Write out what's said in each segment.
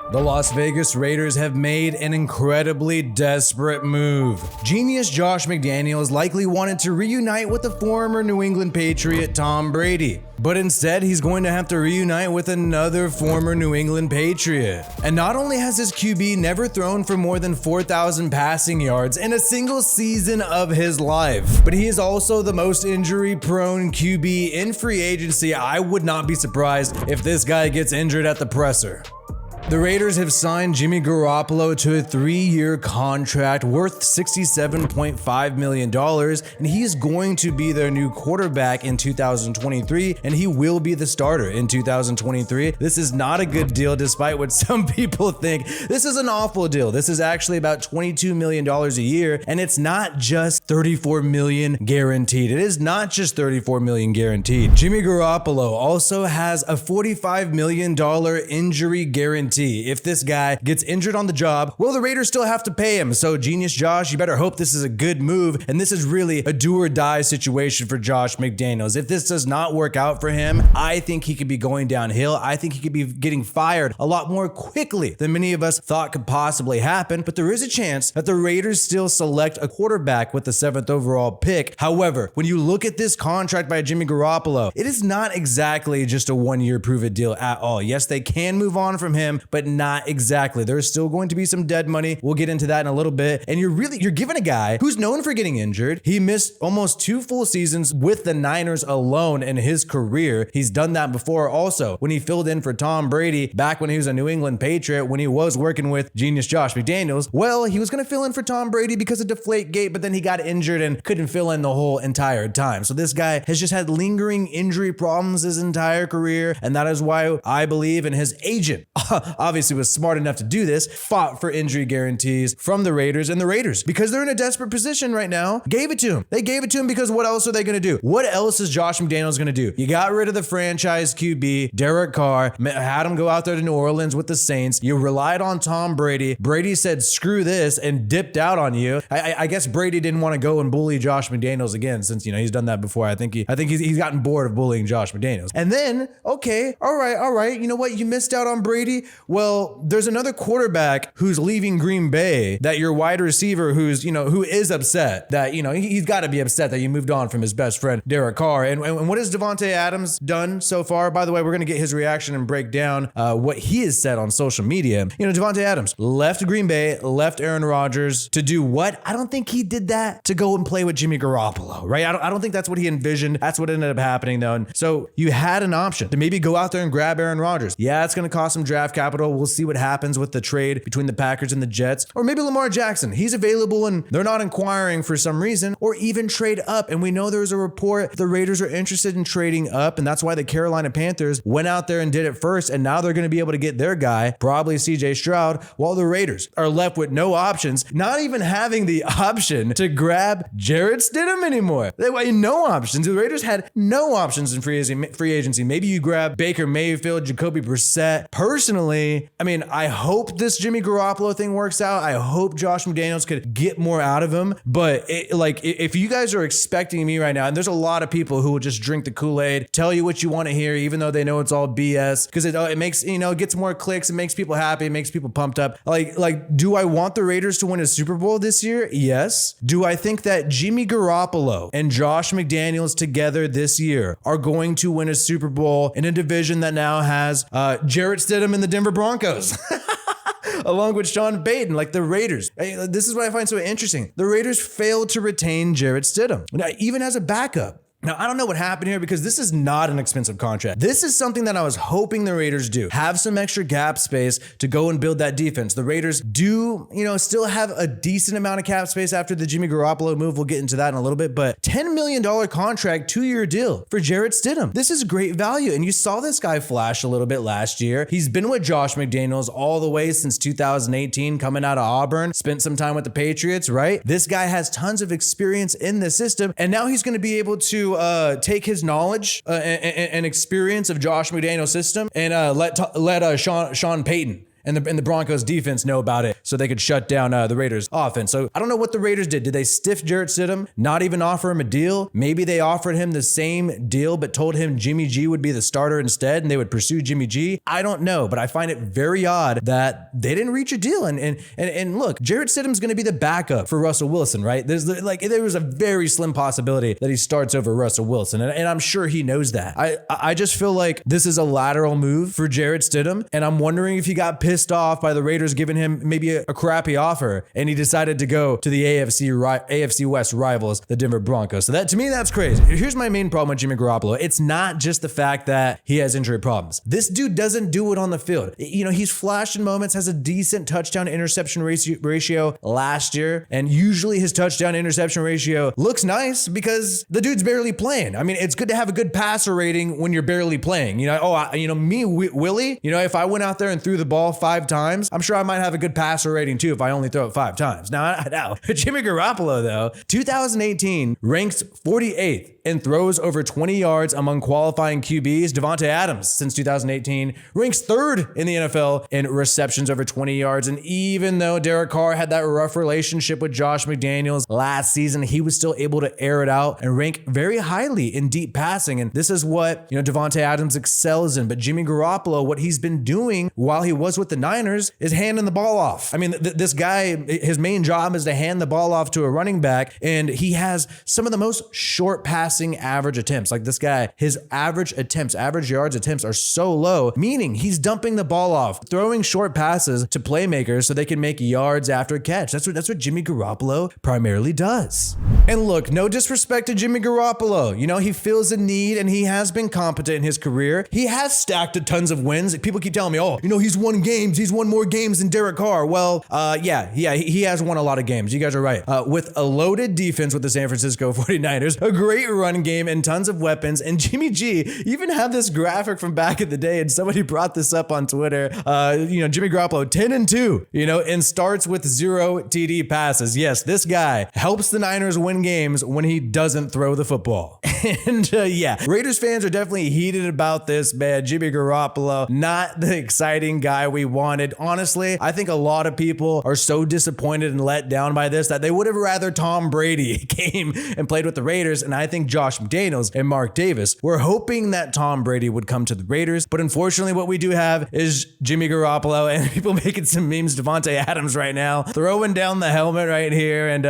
The Las Vegas Raiders have made an incredibly desperate move. Genius Josh McDaniels likely wanted to reunite with the former New England Patriot Tom Brady, but instead he's going to have to reunite with another former New England Patriot. And not only has his QB never thrown for more than 4,000 passing yards in a single season of his life, but he is also the most injury-prone QB in free agency. I would not be surprised if this guy gets injured at the presser. The Raiders have signed Jimmy Garoppolo to a 3-year contract worth $67.5 million, and he's going to be their new quarterback in 2023, and he will be the starter in 2023. This is not a good deal, despite what some people think. This is an awful deal. This is actually about $22 million a year, and it's not just $34 million guaranteed. It is not just $34 million guaranteed. Jimmy Garoppolo also has a $45 million injury guarantee. If this guy gets injured on the job, well, the Raiders still have to pay him. So Genius Josh, you better hope this is a good move. And this is really a do or die situation for Josh McDaniels. If this does not work out for him, I think he could be going downhill. I think he could be getting fired a lot more quickly than many of us thought could possibly happen. But there is a chance that the Raiders still select a quarterback with the 7th overall pick. However, when you look at this contract by Jimmy Garoppolo, it is not exactly just a 1-year prove-it deal at all. Yes, they can move on from him, but not exactly. There's still going to be some dead money. We'll get into that in a little bit. And you're giving a guy who's known for getting injured. He missed almost 2 full seasons with the Niners alone in his career. He's done that before also when he filled in for Tom Brady back when he was a New England Patriot, when he was working with Genius Josh McDaniels. Well, he was going to fill in for Tom Brady because of Deflategate, but then he got injured and couldn't fill in the whole entire time. So this guy has just had lingering injury problems his entire career. And that is why I believe in his agent. Obviously was smart enough to do this, fought for injury guarantees from the Raiders, and the Raiders, because they're in a desperate position right now, gave it to him. They gave it to him because what else are they going to do? What else is Josh McDaniels going to do? You got rid of the franchise QB, Derek Carr, had him go out there to New Orleans with the Saints. You relied on Tom Brady. Brady said, screw this, and dipped out on you. I guess Brady didn't want to go and bully Josh McDaniels again, since, he's done that before. I think he's gotten bored of bullying Josh McDaniels. And then, okay, all right. You know what? You missed out on Brady. Well, there's another quarterback who's leaving Green Bay that your wide receiver who is upset that, he's got to be upset that you moved on from his best friend, Derek Carr. And what has Davante Adams done so far? By the way, we're going to get his reaction and break down what he has said on social media. Davante Adams left Green Bay, left Aaron Rodgers to do what? I don't think he did that to go and play with Jimmy Garoppolo, right? I don't think that's what he envisioned. That's what ended up happening though. And so you had an option to maybe go out there and grab Aaron Rodgers. Yeah, it's going to cost some draft capital. We'll see what happens with the trade between the Packers and the Jets. Or maybe Lamar Jackson. He's available and they're not inquiring for some reason, or even trade up. And we know there's a report the Raiders are interested in trading up, and that's why the Carolina Panthers went out there and did it first, and now they're going to be able to get their guy, probably CJ Stroud, while the Raiders are left with no options, not even having the option to grab Jarrett Stidham anymore. They had no options. The Raiders had no options in free agency. Maybe you grab Baker Mayfield, Jacoby Brissett. Personally, I hope this Jimmy Garoppolo thing works out. I hope Josh McDaniels could get more out of him. But if you guys are expecting me right now, and there's a lot of people who will just drink the Kool-Aid, tell you what you want to hear, even though they know it's all BS, because it makes, it gets more clicks, it makes people happy, it makes people pumped up. Do I want the Raiders to win a Super Bowl this year? Yes. Do I think that Jimmy Garoppolo and Josh McDaniels together this year are going to win a Super Bowl in a division that now has Jarrett Stidham and the Denver Broncos? Along with Sean Payton, like the Raiders. This is what I find so interesting. The Raiders failed to retain Jarrett Stidham, even as a backup. Now, I don't know what happened here because this is not an expensive contract. This is something that I was hoping the Raiders do. Have some extra cap space to go and build that defense. The Raiders do, still have a decent amount of cap space after the Jimmy Garoppolo move. We'll get into that in a little bit, but $10 million contract, 2-year deal for Jarrett Stidham. This is great value. And you saw this guy flash a little bit last year. He's been with Josh McDaniels all the way since 2018, coming out of Auburn, spent some time with the Patriots, right? This guy has tons of experience in the system, and now he's going to be able to take his knowledge and experience of Josh McDaniels' system and let Sean Payton and the Broncos defense know about it, so they could shut down the Raiders offense. So I don't know what the Raiders did. Did they stiff Jarrett Stidham, not even offer him a deal? Maybe they offered him the same deal but told him Jimmy G would be the starter instead and they would pursue Jimmy G. I don't know, but I find it very odd that they didn't reach a deal. And look, Jarrett Stidham's going to be the backup for Russell Wilson, right? There was a very slim possibility that he starts over Russell Wilson, and I'm sure he knows that. I just feel like this is a lateral move for Jarrett Stidham, and I'm wondering if he got pissed off by the Raiders giving him maybe a crappy offer, and he decided to go to the AFC West rivals, the Denver Broncos. So that, to me, that's crazy. Here's my main problem with Jimmy Garoppolo. It's not just the fact that he has injury problems. This dude doesn't do it on the field. You know, he's flashed in moments, has a decent touchdown interception ratio last year, and usually his touchdown interception ratio looks nice because the dude's barely playing. I mean, it's good to have a good passer rating when you're barely playing. You know, Willie, you know, if I went out there and threw the ball 5 times, I'm sure I might have a good passer rating too if I only throw it 5 times. Now, Jimmy Garoppolo though, 2018 ranks 48th and throws over 20 yards among qualifying QBs. Davante Adams, since 2018, ranks 3rd in the NFL in receptions over 20 yards. And even though Derek Carr had that rough relationship with Josh McDaniels last season, he was still able to air it out and rank very highly in deep passing. And this is what, you know, Davante Adams excels in. But Jimmy Garoppolo, what he's been doing while he was with the Niners is handing the ball off. I mean, this guy, his main job is to hand the ball off to a running back, and he has some of the most short passing average attempts. Like this guy, his average yards attempts are so low, meaning he's dumping the ball off, throwing short passes to playmakers so they can make yards after catch. That's what Jimmy Garoppolo primarily does. And look, no disrespect to Jimmy Garoppolo. You know, he feels a need and he has been competent in his career. He has stacked tons of wins. People keep telling me, oh, you know, he's won more games than Derek Carr. Well, he has won a lot of games. You guys are right. With a loaded defense with the San Francisco 49ers, a great run game and tons of weapons. And Jimmy G even have this graphic from back in the day, and somebody brought this up on Twitter. Jimmy Garoppolo 10-2, and starts with 0 TD passes. Yes, this guy helps the Niners win games when he doesn't throw the football. And Raiders fans are definitely heated about this, man. Jimmy Garoppolo, not the exciting guy we wanted. Honestly, I think a lot of people are so disappointed and let down by this that they would have rather Tom Brady came and played with the Raiders. And I think Josh McDaniels and Mark Davis were hoping that Tom Brady would come to the Raiders. But unfortunately, what we do have is Jimmy Garoppolo, and people making some memes, Davante Adams right now, throwing down the helmet right here. And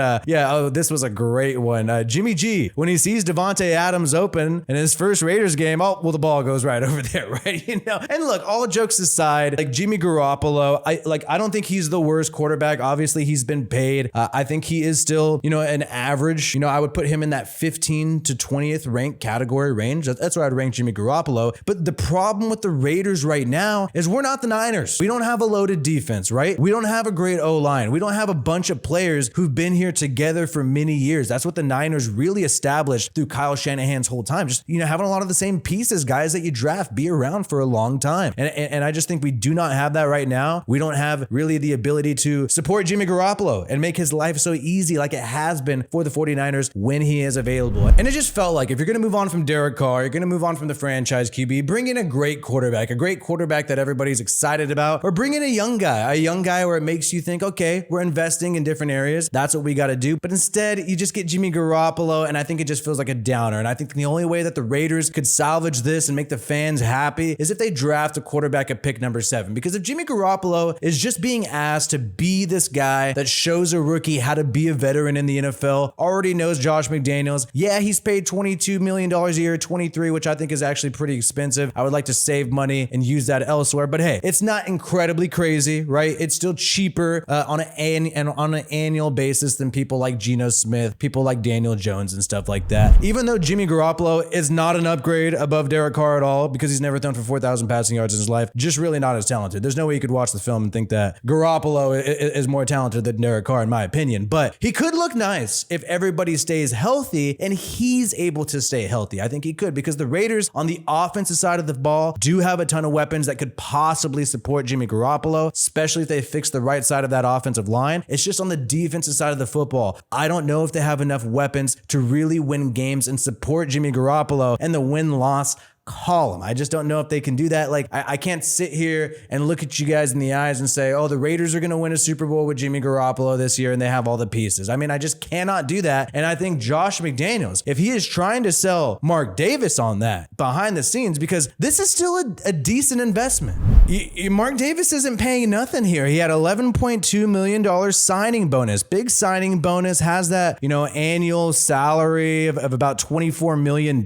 this was a great one. Jimmy G, when he sees Davante Adams open in his first Raiders game, the ball goes right over there, right? And look, all jokes aside, like Jimmy Garoppolo, I don't think he's the worst quarterback. Obviously, he's been paid. I think he is still, an average. I would put him in that 15 to 20th ranked category range. That's where I'd rank Jimmy Garoppolo. But the problem with the Raiders right now is we're not the Niners. We don't have a loaded defense, right? We don't have a great O-line. We don't have a bunch of players who've been here together for many years. That's what the Niners really established through Kyle Shanahan's whole time. Just, having a lot of the same pieces, guys that you draft, be around for a long time. And I just think we do not have that right now. We don't have really the ability to support Jimmy Garoppolo and make his life so easy like it has been for the 49ers when he is available. And it just felt like if you're going to move on from Derek Carr, you're going to move on from the franchise QB, bring in a great quarterback that everybody's excited about, or bring in a young guy where it makes you think, okay, we're investing in different areas. That's what we got to do. But instead, you just get Jimmy Garoppolo, and I think it just feels like a downer. And I think the only way that the Raiders could salvage this and make the fans happy is if they draft a quarterback at pick number 7. Because if Jimmy Garoppolo is just being asked to be this guy that shows a rookie how to be a veteran in the NFL, already knows Josh McDaniels. Yeah, he's paid $22 million a year, 23, which I think is actually pretty expensive. I would like to save money and use that elsewhere. But hey, it's not incredibly crazy, right? It's still cheaper on an annual basis than people like Geno Smith, people like Daniel Jones and stuff like that. Even though Jimmy Garoppolo is not an upgrade above Derek Carr at all, because he's never thrown for 4,000 passing yards in his life, just really not as talented. There's no way you could watch the film and think that Garoppolo is more talented than Derek Carr, in my opinion. But he could look nice if everybody stays healthy and he's able to stay healthy. I think he could, because the Raiders on the offensive side of the ball do have a ton of weapons that could possibly support Jimmy Garoppolo, especially if they fix the right side of that offensive line. It's just on the defensive side of the football. I don't know if they have enough weapons to really win games and support Jimmy Garoppolo, and the win-loss call him. I just don't know if they can do that. Like, I can't sit here and look at you guys in the eyes and say, oh, the Raiders are going to win a Super Bowl with Jimmy Garoppolo this year and they have all the pieces. I mean, I just cannot do that. And I think Josh McDaniels, if he is trying to sell Mark Davis on that behind the scenes, because this is still a decent investment. Mark Davis isn't paying nothing here. He had $11.2 million signing bonus. Big signing bonus, has that, annual salary of about $24 million.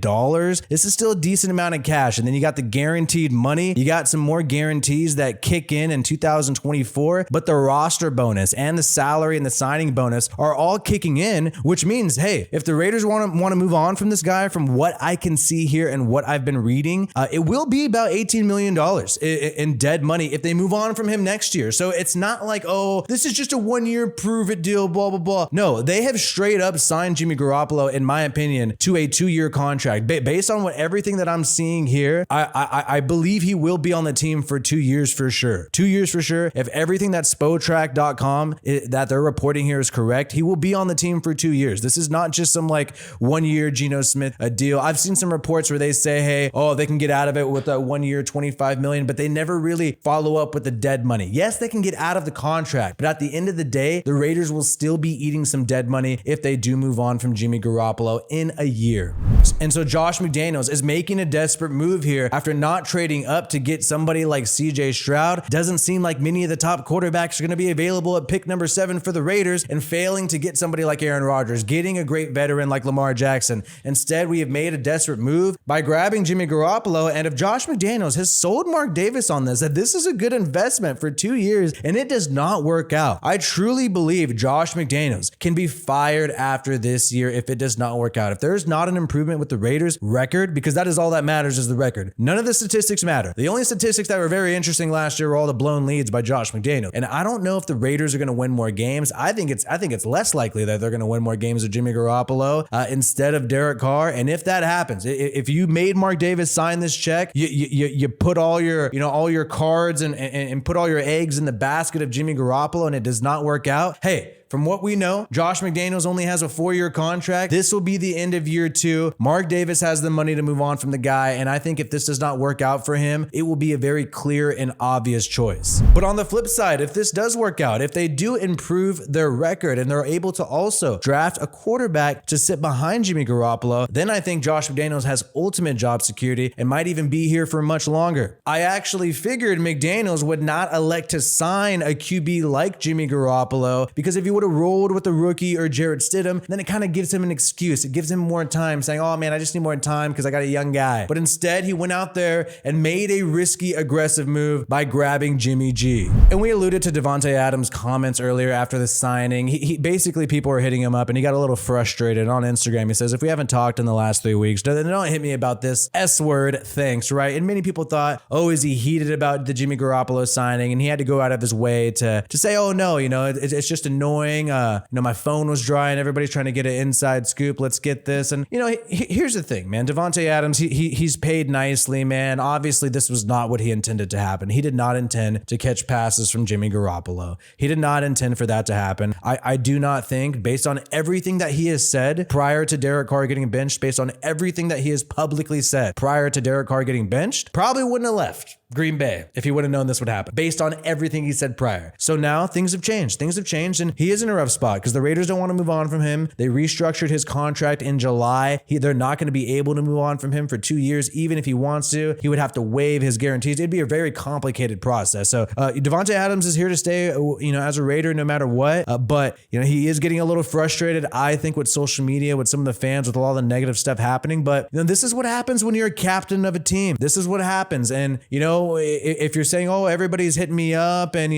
This is still a decent amount of cash. And then you got the guaranteed money. You got some more guarantees that kick in 2024, but the roster bonus and the salary and the signing bonus are all kicking in, which means, hey, if the Raiders want to move on from this guy, from what I can see here and what I've been reading, it will be about $18 million in dead money if they move on from him next year. So it's not like, oh, this is just a 1-year prove it deal, blah, blah, blah. No, they have straight up signed Jimmy Garoppolo, in my opinion, to a 2-year contract. Based on everything that I'm seeing here, I believe he will be on the team for 2 years for sure. 2 years for sure. If everything that Spotrac.com that they're reporting here is correct, he will be on the team for 2 years. This is not just some like 1-year Geno Smith deal. I've seen some reports where they say, hey, oh, they can get out of it with a 1 year, $25 million, but they never really follow up with the dead money. Yes, they can get out of the contract, but at the end of the day, the Raiders will still be eating some dead money if they do move on from Jimmy Garoppolo in a year. And so Josh McDaniels is making a desperate move here after not trading up to get somebody like CJ Stroud. Doesn't seem like many of the top quarterbacks are going to be available at pick number 7 for the Raiders, and failing to get somebody like Aaron Rodgers, getting a great veteran like Lamar Jackson. Instead, we have made a desperate move by grabbing Jimmy Garoppolo. And if Josh McDaniels has sold Mark Davis on this, that this is a good investment for 2 years, and it does not work out, I truly believe Josh McDaniels can be fired after this year if it does not work out. If there's not an improvement with the Raiders record, because that is all that matters, is the record. None of the statistics matter. The only statistics that were very interesting last year were all the blown leads by Josh McDaniels. And I don't know if the Raiders are going to win more games. I think it's less likely that they're going to win more games with Jimmy Garoppolo instead of Derek Carr. And if that happens, if you made Mark Davis sign this check, you put all your cards and put all your eggs in the basket of Jimmy Garoppolo, and it does not work out. Hey, from what we know, Josh McDaniels only has a 4-year contract. This will be the end of year 2. Mark Davis has the money to move on from the guy, and I think if this does not work out for him, it will be a very clear and obvious choice. But on the flip side, if this does work out, if they do improve their record and they're able to also draft a quarterback to sit behind Jimmy Garoppolo, then I think Josh McDaniels has ultimate job security and might even be here for much longer. I actually figured McDaniels would not elect to sign a QB like Jimmy Garoppolo, because if he would have rolled with a rookie or Jarrett Stidham, then it kind of gives him an excuse. It gives him more time, saying, oh man, I just need more time because I got a young guy. But instead, he went out there and made a risky, aggressive move by grabbing Jimmy G. And we alluded to Davante Adams' comments earlier after the signing. He basically, people were hitting him up and he got a little frustrated on Instagram. He says, if we haven't talked in the last 3 weeks, then don't hit me about this S word, thanks, right? And many people thought, oh, is he heated about the Jimmy Garoppolo signing? And he had to go out of his way to say, oh no, it's just annoying. My phone was dry and everybody's trying to get an inside scoop. Let's get this. And here's the thing, man. Davante Adams, he's paid nicely, man. Obviously, this was not what he intended to happen. He did not intend to catch passes from Jimmy Garoppolo. He did not intend for that to happen. I do not think, based on everything that he has said prior to Derek Carr getting benched, based on everything that he has publicly said prior to Derek Carr getting benched, probably wouldn't have left Green Bay if he would have known this would happen, based on everything he said prior. So now things have changed. Things have changed, and he is in a rough spot because the Raiders don't want to move on from him. They restructured his contract in July. They're not going to be able to move on from him for 2 years. Even if he wants to, he would have to waive his guarantees. It'd be a very complicated process. So Davante Adams is here to stay, as a Raider no matter what. But he is getting a little frustrated, I think, with social media, with some of the fans, with all the negative stuff happening. But this is what happens when you're a captain of a team. This is what happens. And if you're saying, oh, everybody's hitting me up and,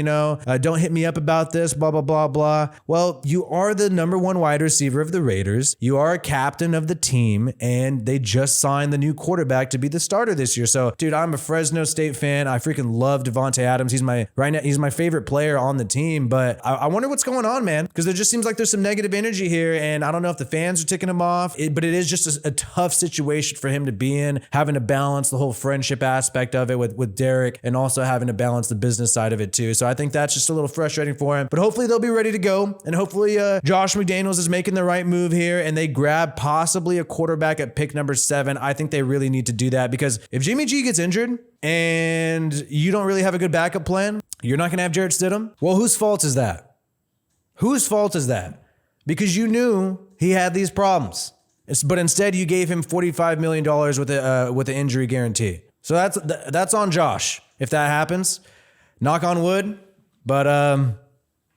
don't hit me up about this, blah, blah, blah, blah. Well, you are the number 1 wide receiver of the Raiders. You are a captain of the team, and they just signed the new quarterback to be the starter this year. So, dude, I'm a Fresno State fan. I freaking love Davante Adams. He's my favorite player on the team, but I wonder what's going on, man, because there just seems like there's some negative energy here, and I don't know if the fans are ticking him off, but it is just a tough situation for him to be in, having to balance the whole friendship aspect of it with with Derek and also having to balance the business side of it too. So I think that's just a little frustrating for him, but hopefully they'll be ready to go. And hopefully Josh McDaniels is making the right move here and they grab possibly a quarterback at pick number 7. I think they really need to do that because if Jimmy G gets injured and you don't really have a good backup plan, you're not going to have Jarrett Stidham. Well, whose fault is that? Whose fault is that? Because you knew he had these problems, but instead you gave him $45 million with the injury guarantee. So that's on Josh. If that happens, knock on wood, but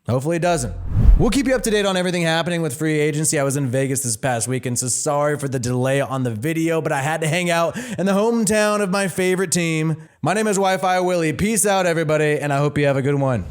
hopefully it doesn't. We'll keep you up to date on everything happening with free agency. I was in Vegas this past weekend, so sorry for the delay on the video, but I had to hang out in the hometown of my favorite team. My name is WiFiWillie. Peace out, everybody, and I hope you have a good one.